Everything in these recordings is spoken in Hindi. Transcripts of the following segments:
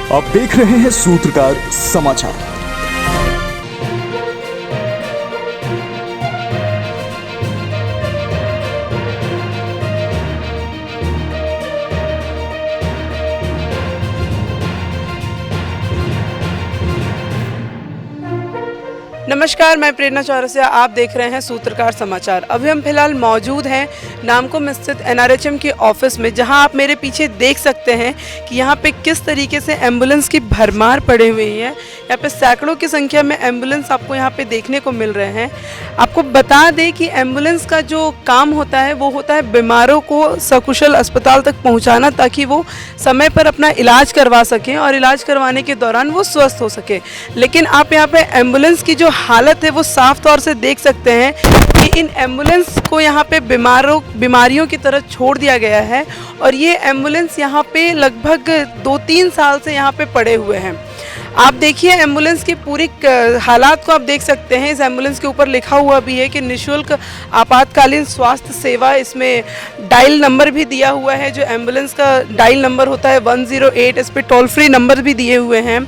आप देख रहे हैं सूत्रकार समाचार। नमस्कार, मैं प्रेरणा चौरसिया, आप देख रहे हैं सूत्रकार समाचार। अभी हम फिलहाल मौजूद हैं नामकुम स्थित एनआरएचएम के ऑफिस में, जहां आप मेरे पीछे देख सकते हैं कि यहां पे किस तरीके से एम्बुलेंस की भरमार पड़ी हुई है। यहां पे सैकड़ों की संख्या में एम्बुलेंस आपको यहां पे देखने को मिल रहे हैं। आपको बता दें कि एम्बुलेंस का जो काम होता है वो होता है बीमारों को सकुशल अस्पताल तक पहुँचाना, ताकि वो समय पर अपना इलाज करवा सकें और इलाज करवाने के दौरान वो स्वस्थ हो सके। लेकिन आप यहाँ पे एम्बुलेंस की जो हालत है वो साफ तौर से देख सकते हैं कि इन एम्बुलेंस को यहाँ पे बीमारियों की तरह छोड़ दिया गया है। और ये एम्बुलेंस यहाँ पे लगभग 2-3 साल से यहाँ पे पड़े हुए हैं। आप देखिए एम्बुलेंस की पूरी हालात को आप देख सकते हैं। इस एम्बुलेंस के ऊपर लिखा हुआ भी है कि निःशुल्क आपातकालीन स्वास्थ्य सेवा। इसमें डायल नंबर भी दिया हुआ है, जो एम्बुलेंस का डायल नंबर होता है 108। इस पर टोल फ्री नंबर भी दिए हुए हैं।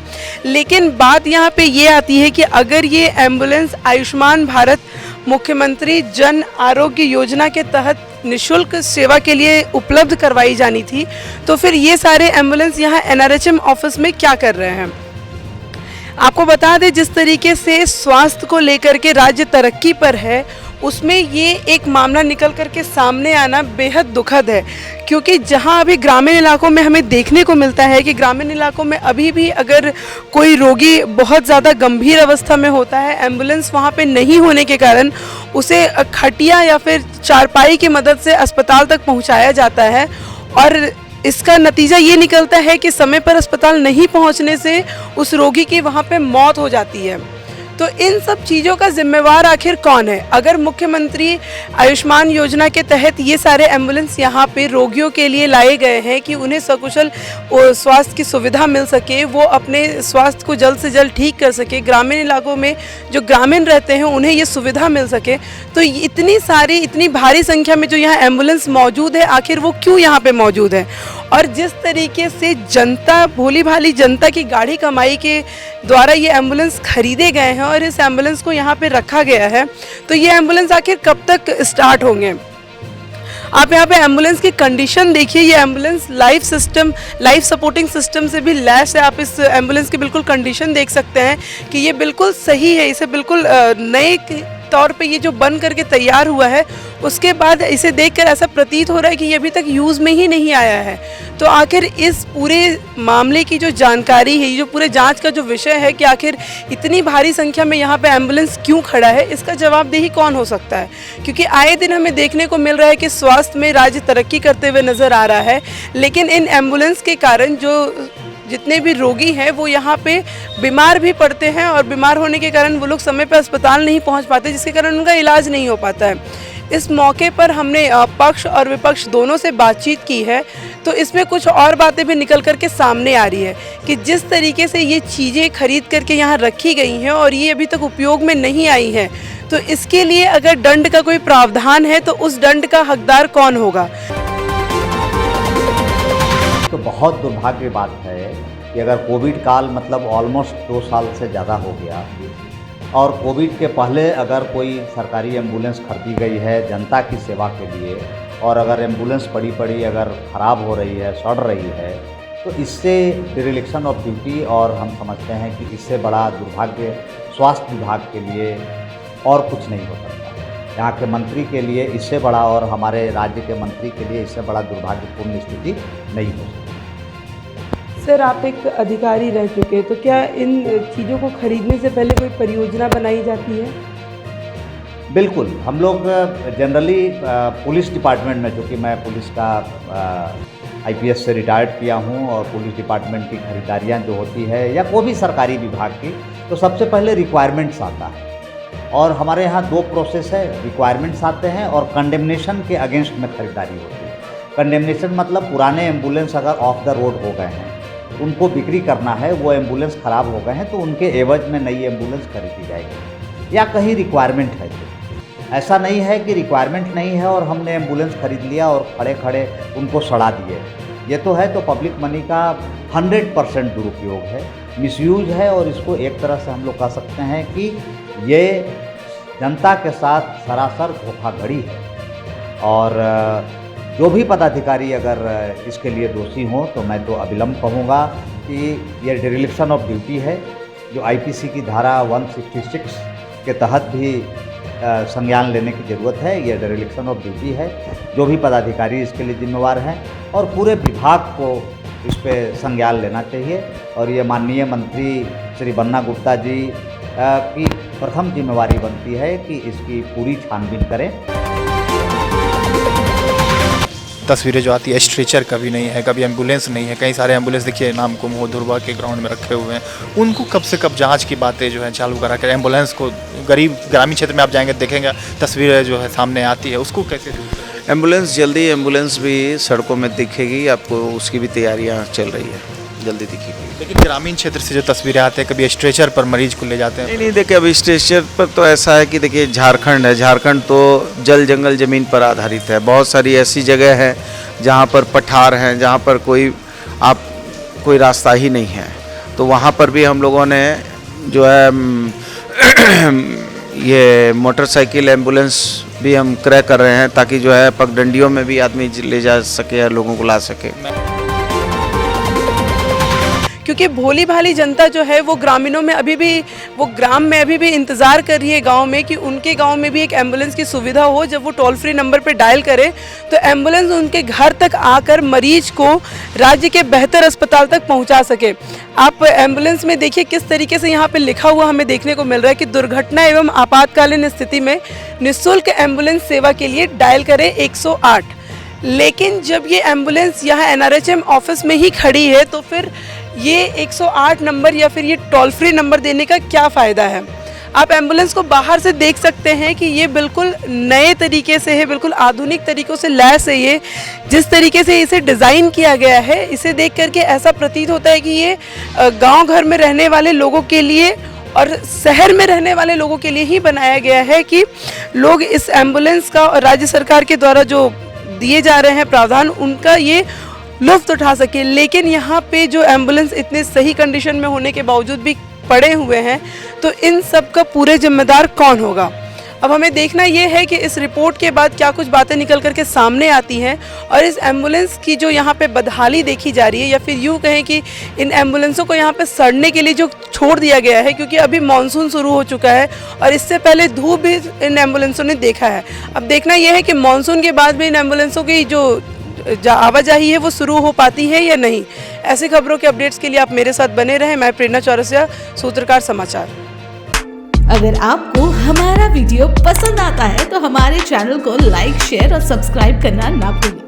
लेकिन बात यहाँ पे ये आती है कि अगर ये एम्बुलेंस आयुष्मान भारत मुख्यमंत्री जन आरोग्य योजना के तहत निःशुल्क सेवा के लिए उपलब्ध करवाई जानी थी, तो फिर ये सारे एम्बुलेंस यहाँ एनआरएचएम ऑफिस में क्या कर रहे हैं। आपको बता दें, जिस तरीके से स्वास्थ्य को लेकर के राज्य तरक्की पर है, उसमें ये एक मामला निकल कर के सामने आना बेहद दुखद है। क्योंकि जहां अभी ग्रामीण इलाकों में हमें देखने को मिलता है कि ग्रामीण इलाकों में अभी भी अगर कोई रोगी बहुत ज़्यादा गंभीर अवस्था में होता है, एम्बुलेंस वहां पे नहीं होने के कारण उसे खटिया या फिर चारपाई की मदद से अस्पताल तक पहुंचाया जाता है। और इसका नतीजा ये निकलता है कि समय पर अस्पताल नहीं पहुंचने से उस रोगी की वहाँ पे मौत हो जाती है। तो इन सब चीज़ों का जिम्मेवार आखिर कौन है? अगर मुख्यमंत्री आयुष्मान योजना के तहत ये सारे एम्बुलेंस यहाँ पे रोगियों के लिए लाए गए हैं कि उन्हें सकुशल स्वास्थ्य की सुविधा मिल सके, वो अपने स्वास्थ्य को जल्द से जल्द ठीक कर सके, ग्रामीण इलाकों में जो ग्रामीण रहते हैं उन्हें ये सुविधा मिल सके, तो इतनी भारी संख्या में जो यहाँ एम्बुलेंस मौजूद है, आखिर वो क्यों यहाँ पर मौजूद है? और जिस तरीके से जनता, भोली भाली जनता की गाढ़ी कमाई के द्वारा ये एम्बुलेंस खरीदे गए हैं और इस एम्बुलेंस को यहाँ पे रखा गया है, तो ये एम्बुलेंस आखिर कब तक स्टार्ट होंगे? आप यहाँ पे एम्बुलेंस की कंडीशन देखिए। ये एम्बुलेंस लाइफ सपोर्टिंग सिस्टम से भी लैस है। आप इस एम्बुलेंस की बिल्कुल कंडीशन देख सकते हैं कि ये बिल्कुल सही है। इसे बिल्कुल नए तौर पे ये जो बन करके तैयार हुआ है, उसके बाद इसे देखकर ऐसा प्रतीत हो रहा है कि ये अभी तक यूज़ में ही नहीं आया है। तो आखिर इस पूरे मामले की जो जानकारी है, ये जो पूरे जांच का जो विषय है कि आखिर इतनी भारी संख्या में यहाँ पे एम्बुलेंस क्यों खड़ा है, इसका जवाबदेही कौन हो सकता है? क्योंकि आए दिन हमें देखने को मिल रहा है कि स्वास्थ्य में राज्य तरक्की करते हुए नज़र आ रहा है, लेकिन इन एम्बुलेंस के कारण जितने भी रोगी हैं वो यहाँ पे बीमार भी पड़ते हैं, और बीमार होने के कारण वो लोग समय पर अस्पताल नहीं पहुँच पाते, जिसके कारण उनका इलाज नहीं हो पाता है। इस मौके पर हमने पक्ष और विपक्ष दोनों से बातचीत की है, तो इसमें कुछ और बातें भी निकल कर के सामने आ रही है कि जिस तरीके से ये चीज़ें खरीद करके यहाँ रखी गई हैं और ये अभी तक उपयोग में नहीं आई हैं, तो इसके लिए अगर दंड का कोई प्रावधान है तो उस दंड का हकदार कौन होगा? तो बहुत दुर्भाग्य की बात है कि अगर कोविड काल मतलब ऑलमोस्ट 2 साल से ज़्यादा हो गया, और कोविड के पहले अगर कोई सरकारी एम्बुलेंस खरीदी गई है जनता की सेवा के लिए, और अगर एम्बुलेंस पड़ी अगर ख़राब हो रही है, सड़ रही है, तो इससे डिरेलिक्शन ऑफ ड्यूटी, और हम समझते हैं कि इससे बड़ा दुर्भाग्य स्वास्थ्य विभाग के लिए और कुछ नहीं हो सकता। यहाँ के मंत्री के लिए इससे बड़ा, और हमारे राज्य के मंत्री के लिए इससे बड़ा दुर्भाग्यपूर्ण स्थिति नहीं हो सकती। सर, आप एक अधिकारी रह चुके हैं, तो क्या इन चीज़ों को खरीदने से पहले कोई परियोजना बनाई जाती है? बिल्कुल, हम लोग जनरली पुलिस डिपार्टमेंट में, चूँकि मैं पुलिस का आईपीएस से रिटायर्ड किया हूँ, और पुलिस डिपार्टमेंट की खरीदारियाँ जो होती है या कोई भी सरकारी विभाग की, तो सबसे पहले रिक्वायरमेंट्स आता है। और हमारे यहाँ 2 प्रोसेस है, रिक्वायरमेंट्स आते हैं और कंडेमनेशन के अगेंस्ट में खरीदारी होती है। कंडेमनेशन मतलब पुराने एम्बुलेंस अगर ऑफ द रोड हो गए हैं, उनको बिक्री करना है, वो एम्बुलेंस ख़राब हो गए हैं, तो उनके एवज में नई एम्बुलेंस खरीदी जाएगी। या कहीं रिक्वायरमेंट है, ऐसा नहीं है कि रिक्वायरमेंट नहीं है और हमने एम्बुलेंस खरीद लिया और खड़े खड़े उनको सड़ा दिए। ये तो है, तो पब्लिक मनी का 100% दुरुपयोग है, मिसयूज है, और इसको एक तरह से हम लोग कह सकते हैं कि ये जनता के साथ सरासर धोखाधड़ी है। और जो भी पदाधिकारी अगर इसके लिए दोषी हों तो मैं तो अविलंब कहूँगा कि ये डिरेलिक्शन ऑफ ड्यूटी है, जो आईपीसी की धारा 166 के तहत भी संज्ञान लेने की ज़रूरत है। ये डिरेलिक्शन ऑफ ड्यूटी है, जो भी पदाधिकारी इसके लिए जिम्मेवार हैं, और पूरे विभाग को इस पे संज्ञान लेना चाहिए। और ये माननीय मंत्री श्री बन्ना गुप्ता जी की प्रथम जिम्मेवारी बनती है कि इसकी पूरी छानबीन करें। तस्वीरें जो आती है, स्ट्रेचर कभी नहीं है, कभी एम्बुलेंस नहीं है, कई सारे एम्बुलेंस देखिए नाम को मोहधुरवा के ग्राउंड में रखे हुए हैं। उनको कब से कब जांच की बातें जो है चालू करा कर एम्बुलेंस को ग्रामीण क्षेत्र में आप जाएंगे देखेंगे तस्वीरें जो है सामने आती है, उसको कैसे एम्बुलेंस जल्दी एम्बुलेंस भी सड़कों में दिखेगी आपको, उसकी भी तैयारियां चल रही है, जल्दी दिखेगी। लेकिन ग्रामीण क्षेत्र से जो तस्वीरें आते हैं, कभी स्ट्रेचर पर मरीज को ले जाते हैं। नहीं देखिए, अभी स्ट्रेचर पर तो ऐसा है कि देखिए झारखंड है, झारखंड तो जल जंगल ज़मीन पर आधारित है। बहुत सारी ऐसी जगह है जहाँ पर पठार हैं, जहाँ पर कोई रास्ता ही नहीं है, तो वहाँ पर भी हम लोगों ने जो है ये मोटरसाइकिल एम्बुलेंस भी हम क्रय कर रहे हैं, ताकि जो है पगडंडियों में भी आदमी ले जा सके या लोगों को ला सके। क्योंकि भोली भाली जनता जो है वो ग्रामीणों में अभी भी, वो ग्राम में अभी भी इंतज़ार कर रही है गांव में कि उनके गांव में भी एक एम्बुलेंस की सुविधा हो। जब वो टोल फ्री नंबर पर डायल करे तो एम्बुलेंस उनके घर तक आकर मरीज को राज्य के बेहतर अस्पताल तक पहुंचा सके। आप एम्बुलेंस में देखिए किस तरीके से यहाँ पे लिखा हुआ हमें देखने को मिल रहा है कि दुर्घटना एवं आपातकालीन स्थिति में निःशुल्क एम्बुलेंस सेवा के लिए डायल करें 108। लेकिन जब ये एम्बुलेंस यहाँ NRHM ऑफिस में ही खड़ी है तो फिर ये 108 नंबर या फिर ये टोल फ्री नंबर देने का क्या फ़ायदा है। आप एम्बुलेंस को बाहर से देख सकते हैं कि ये बिल्कुल नए तरीके से है, बिल्कुल आधुनिक तरीक़ों से लैस है। ये जिस तरीके से इसे डिज़ाइन किया गया है, इसे देख करके ऐसा प्रतीत होता है कि ये गांव घर में रहने वाले लोगों के लिए और शहर में रहने वाले लोगों के लिए ही बनाया गया है कि लोग इस एम्बुलेंस का और राज्य सरकार के द्वारा जो दिए जा रहे हैं प्रावधान, उनका ये लुफ्त उठा सके। लेकिन यहाँ पे जो एम्बुलेंस इतने सही कंडीशन में होने के बावजूद भी पड़े हुए हैं, तो इन सब का पूरे जिम्मेदार कौन होगा। अब हमें देखना ये है कि इस रिपोर्ट के बाद क्या कुछ बातें निकल करके सामने आती हैं, और इस एम्बुलेंस की जो यहाँ पे बदहाली देखी जा रही है, या फिर यूँ कहें कि इन एम्बुलेंसों को यहाँ पे सड़ने के लिए जो छोड़ दिया गया है, क्योंकि अभी मानसून शुरू हो चुका है और इससे पहले धूप भी इन एम्बुलेंसों ने देखा है। अब देखना यह है कि मानसून के बाद भी इन एम्बुलेंसों की जो आवाजाही है वो शुरू हो पाती है या नहीं। ऐसी खबरों के अपडेट्स के लिए आप मेरे साथ बने रहें। मैं प्रेरणा चौरसिया, सूत्रकार समाचार। अगर आपको हमारा वीडियो पसंद आता है तो हमारे चैनल को लाइक, शेयर और सब्सक्राइब करना ना भूलें।